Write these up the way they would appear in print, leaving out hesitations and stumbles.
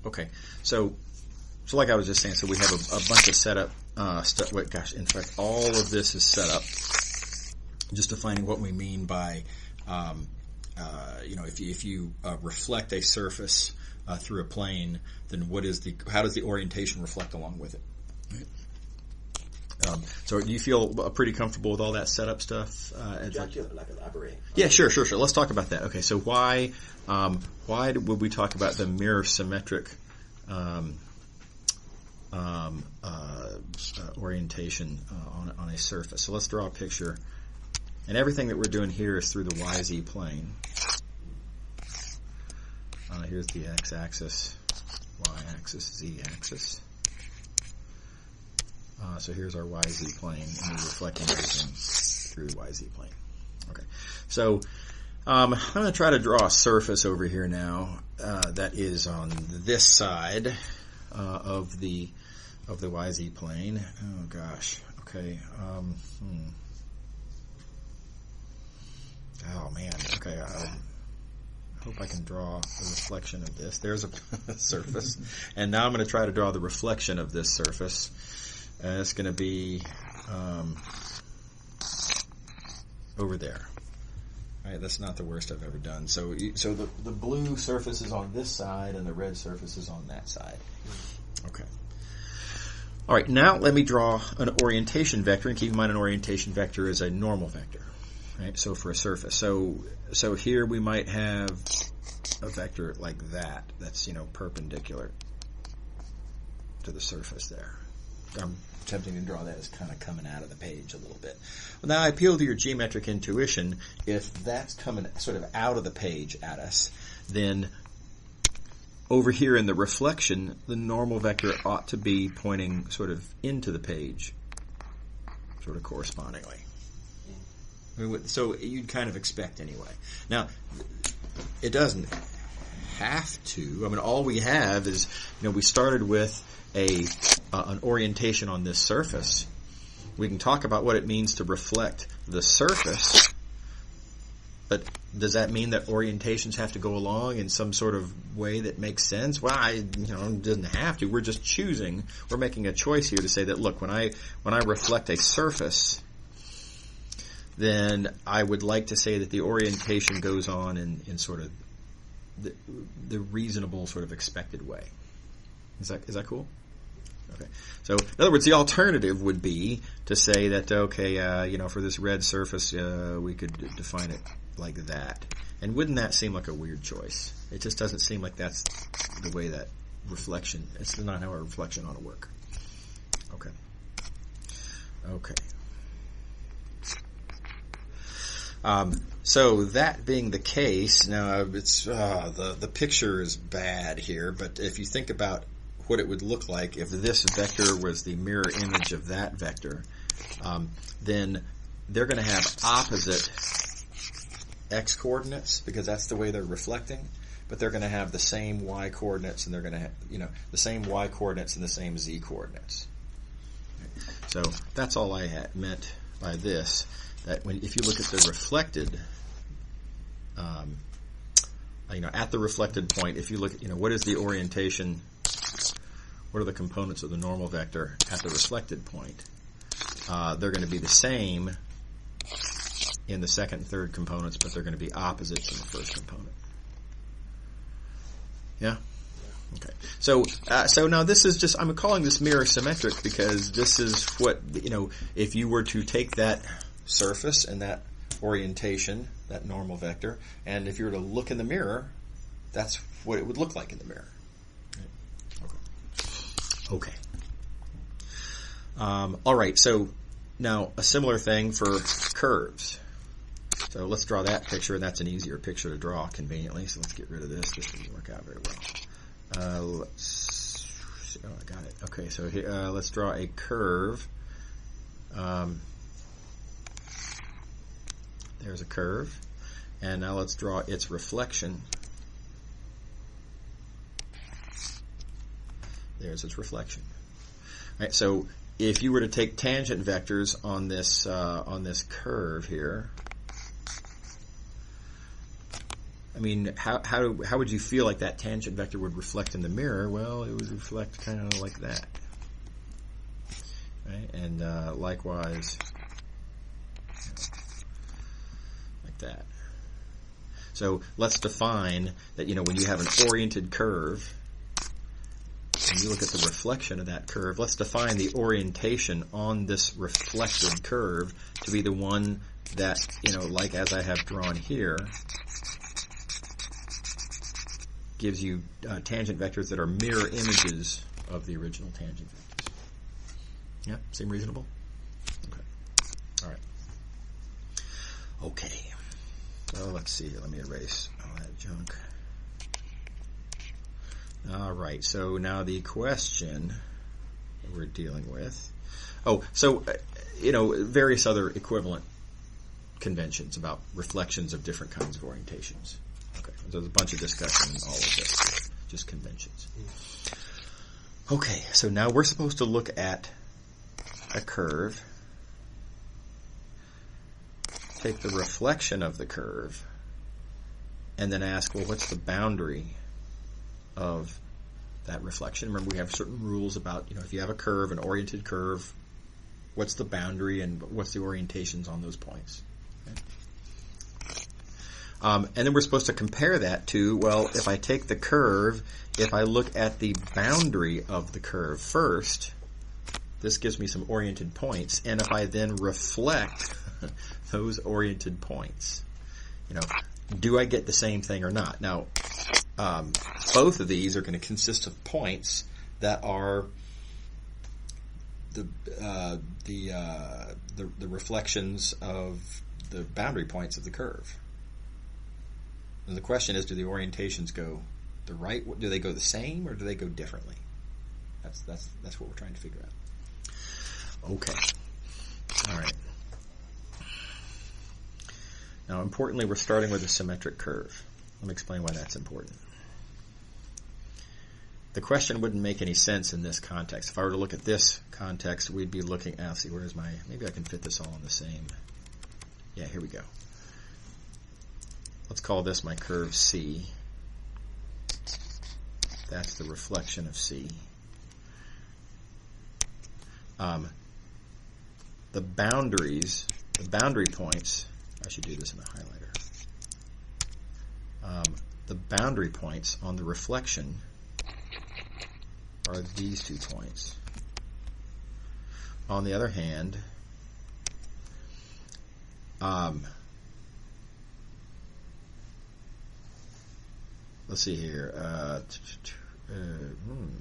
Okay, so like I was just saying, so we have a bunch of setup stuff. Wait, gosh, in fact, all of this is set up. Just defining what we mean by, if you reflect a surface through a plane, then how does the orientation reflect along with it? Right. So do you feel pretty comfortable with all that setup stuff? Jack, you like elaborate? Yeah, sure. Let's talk about that. Okay, so why would we talk about the mirror symmetric orientation on a surface? So let's draw a picture. And everything that we're doing here is through the YZ plane. Here's the x-axis, y-axis, z-axis. So here's our YZ plane, and we're reflecting everything through the YZ plane. Okay, so I'm going to try to draw a surface over here now that is on this side of the YZ plane. Oh gosh. Okay. Oh man, okay, I hope I can draw the reflection of this. There's a surface. And now I'm going to try to draw the reflection of this surface. And it's going to be over there. All right, that's not the worst I've ever done. So the blue surface is on this side and the red surface is on that side. Okay. All right, now let me draw an orientation vector. And keep in mind an orientation vector is a normal vector. Right, so for a surface, so here we might have a vector like that. That's perpendicular to the surface there. I'm attempting to draw that as kind of coming out of the page a little bit. Well, now I appeal to your geometric intuition. If that's coming sort of out of the page at us, then over here in the reflection, the normal vector ought to be pointing sort of into the page, sort of correspondingly. So you'd kind of expect anyway. Now, it doesn't have to. I mean, all we have is, we started with an orientation on this surface. We can talk about what it means to reflect the surface, but does that mean that orientations have to go along in some sort of way that makes sense? Well, it doesn't have to. We're just choosing. We're making a choice here to say that, look, when I reflect a surface, then I would like to say that the orientation goes on in sort of the reasonable sort of expected way. Is that cool? Okay. So in other words, the alternative would be to say that, okay, for this red surface, we could define it like that. And wouldn't that seem like a weird choice? It just doesn't seem like that's the way that reflection, it's not how a reflection ought to work. Okay. So that being the case, now it's the picture is bad here, but if you think about what it would look like if this vector was the mirror image of that vector, then they're going to have opposite x coordinates because that's the way they're reflecting, but they're going to have the same y coordinates, and they're going to have the same y coordinates and the same z coordinates. So that's all I meant by this. That if you look at the reflected, at the reflected point, if you look at, what is the orientation, what are the components of the normal vector at the reflected point, they're going to be the same in the second and third components, but they're going to be opposites in the first component. Yeah? Okay. So now this is just, I'm calling this mirror symmetric because this is what, if you were to take that surface and that orientation, that normal vector, and if you were to look in the mirror, that's what it would look like in the mirror. Okay. All right, so now a similar thing for curves. So let's draw that picture, and that's an easier picture to draw conveniently, so let's get rid of this. This doesn't work out very well. I got it. Okay, so here, let's draw a curve. There's a curve, and now let's draw its reflection. There's its reflection. All right, so if you were to take tangent vectors on this curve here, I mean, how would you feel like that tangent vector would reflect in the mirror? Well, it would reflect kind of like that, right? And likewise, like that. So let's define that, when you have an oriented curve, and you look at the reflection of that curve, let's define the orientation on this reflected curve to be the one that, like as I have drawn here, gives you tangent vectors that are mirror images of the original tangent vectors. Yeah, seem reasonable? Okay. All right. Okay. So let's see. Let me erase all that junk. All right. So now the question that we're dealing with. Oh, so, various other equivalent conventions about reflections of different kinds of orientations. Okay. There's a bunch of discussion in all of this. Just conventions. Okay. So now we're supposed to look at a curve. Take the reflection of the curve and then ask, well, what's the boundary of that reflection? Remember, we have certain rules about, if you have a curve, an oriented curve, what's the boundary and what's the orientations on those points? Okay. And then we're supposed to compare that to, well, if I take the curve, if I look at the boundary of the curve first, this gives me some oriented points, and if I then reflect those oriented points, do I get the same thing or not? Now, both of these are going to consist of points that are the reflections of the boundary points of the curve. And the question is, do the orientations go the right? Do they go the same or do they go differently? That's what we're trying to figure out. Okay. All right. Now, importantly, we're starting with a symmetric curve. Let me explain why that's important. The question wouldn't make any sense in this context. If I were to look at this context, we'd be looking, let's see, where's my, maybe I can fit this all in the same. Yeah, here we go. Let's call this my curve C. That's the reflection of C. The boundaries, the boundary points, I should do this in a highlighter. The boundary points on the reflection are these 2 points. On the other hand, let's see here.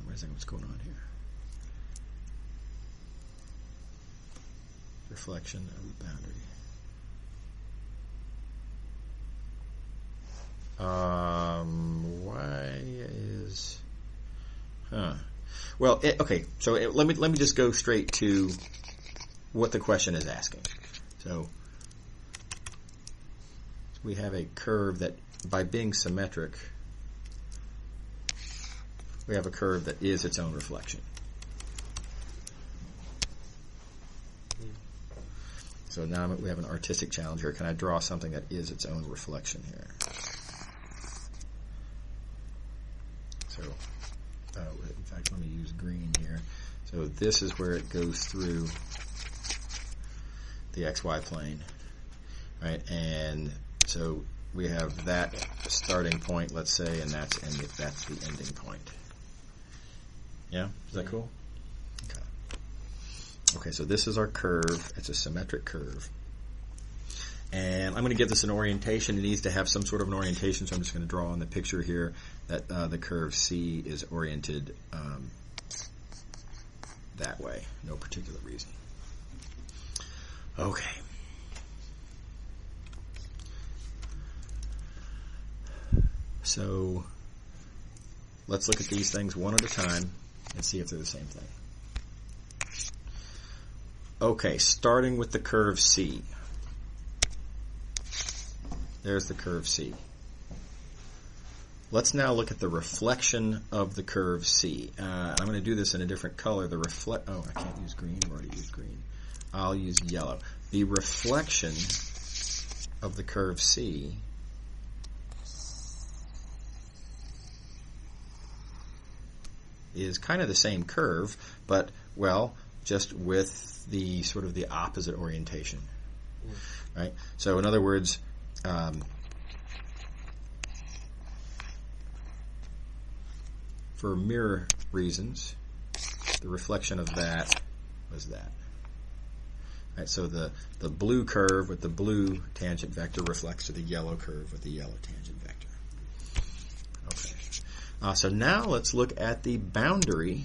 What's going on here? Reflection of the boundary. Why is? Well, okay. So let me just go straight to what the question is asking. So we have a curve that, by being symmetric, we have a curve that is its own reflection. So now we have an artistic challenge here. Can I draw something that is its own reflection here? So, in fact, let me use green here. So this is where it goes through the XY plane, right? And so we have that starting point, let's say, and that's the ending point. Yeah, is that cool? Okay. Okay, so this is our curve. It's a symmetric curve. And I'm going to give this an orientation. It needs to have some sort of an orientation, so I'm just going to draw on the picture here that the curve C is oriented that way. No particular reason. Okay. So let's look at these things one at a time and see if they're the same thing. Okay, starting with the curve C. There's the curve C. Let's now look at the reflection of the curve C. I'm going to do this in a different color. I can't use green. I've already used green. I'll use yellow. The reflection of the curve C is kind of the same curve, but, well, just with the sort of the opposite orientation, right? So in other words, for mirror reasons, the reflection of that was that. Right, so the blue curve with the blue tangent vector reflects to the yellow curve with the yellow tangent vector. Okay. So now let's look at the boundary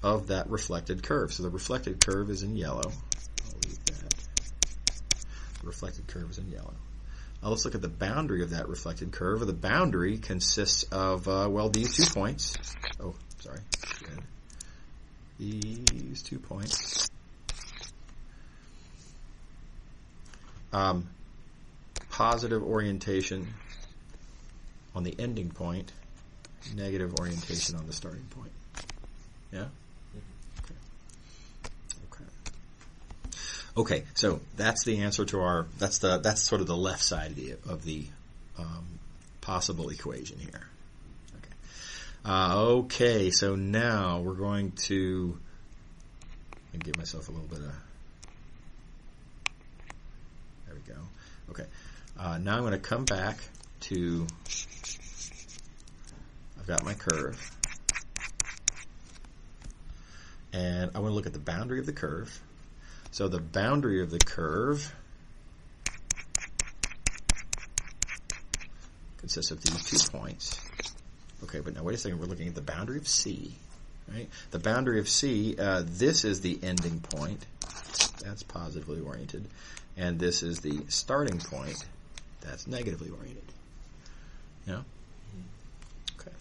of that reflected curve. So the reflected curve is in yellow. I'll leave that. The reflected curve is in yellow. Now let's look at the boundary of that reflected curve. The boundary consists of, well, these 2 points. Oh, sorry. These 2 points. Positive orientation on the ending point, negative orientation on the starting point. Yeah? Okay, so that's the answer to our, that's sort of the left side of the possible equation here. Okay, so now we're going to give myself a little bit of, there we go. Okay, now I'm going to come back to, I've got my curve, and I want to look at the boundary of the curve. So the boundary of the curve consists of these 2 points. Okay, but now wait a second, we're looking at the boundary of C, right? The boundary of C, this is the ending point, that's positively oriented, and this is the starting point, that's negatively oriented. Yeah? Okay.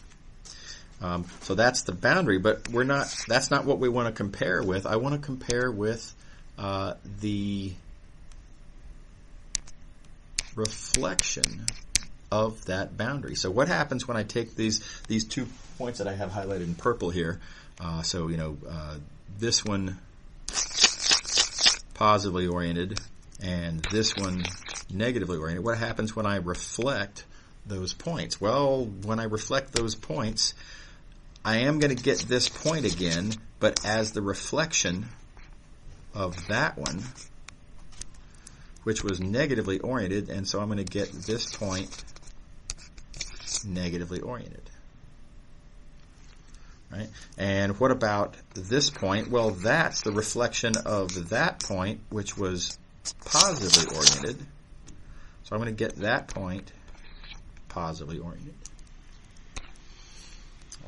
So that's the boundary, but that's not what we want to compare with. I want to compare with the reflection of that boundary. So what happens when I take these 2 points that I have highlighted in purple here? So this one positively oriented and this one negatively oriented. What happens when I reflect those points? Well, when I reflect those points, I am going to get this point again, but as the reflection of that one, which was negatively oriented, and so I'm going to get this point negatively oriented. Right? And what about this point? Well, that's the reflection of that point, which was positively oriented. So I'm going to get that point positively oriented.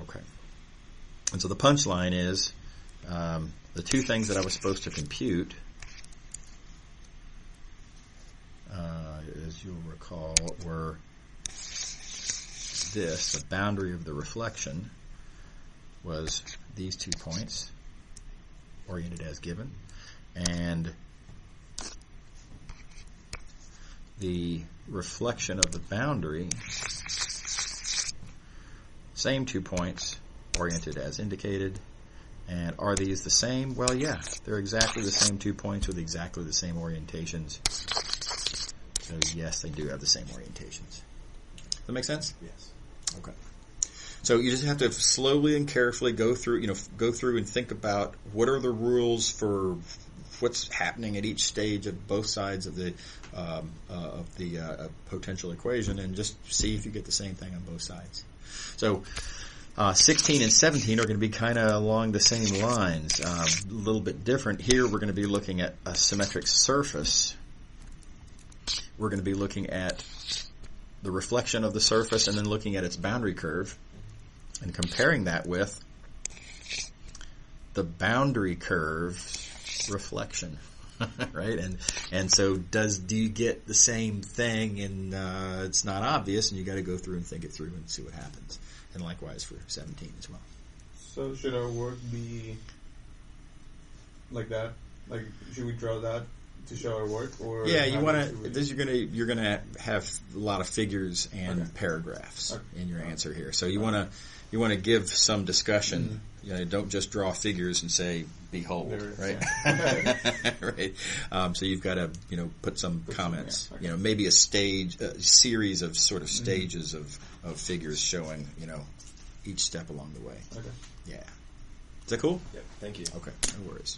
Okay. And so the punchline is the 2 things that I was supposed to compute, as you'll recall, were this, the boundary of the reflection was these 2 points, oriented as given, and the reflection of the boundary, same 2 points, oriented as indicated. And are these the same? Well, yeah, they're exactly the same 2 points with exactly the same orientations. So yes, they do have the same orientations. Does that make sense? Yes. Okay. So you just have to slowly and carefully go through and think about what are the rules for what's happening at each stage of both sides of the potential equation, and just see if you get the same thing on both sides. So 16 and 17 are going to be kind of along the same lines, a little bit different. Here we're going to be looking at a symmetric surface. We're going to be looking at the reflection of the surface and then looking at its boundary curve and comparing that with the boundary curve reflection, right? And so do you get the same thing? And it's not obvious, and you got to go through and think it through and see what happens. And likewise for 17 as well. So should our work be like that? Like, should we draw that to show our work? Or yeah, you want to. You're gonna have a lot of figures and paragraphs in your answer here. So you want to give some discussion. Mm-hmm. Don't just draw figures and say "behold," right? Yeah. Right. So you've got to put some comments. Yeah. Okay. Maybe a series of sort of stages of figures showing each step along the way. Okay. Yeah. Is that cool? Yep. Thank you. Okay, no worries.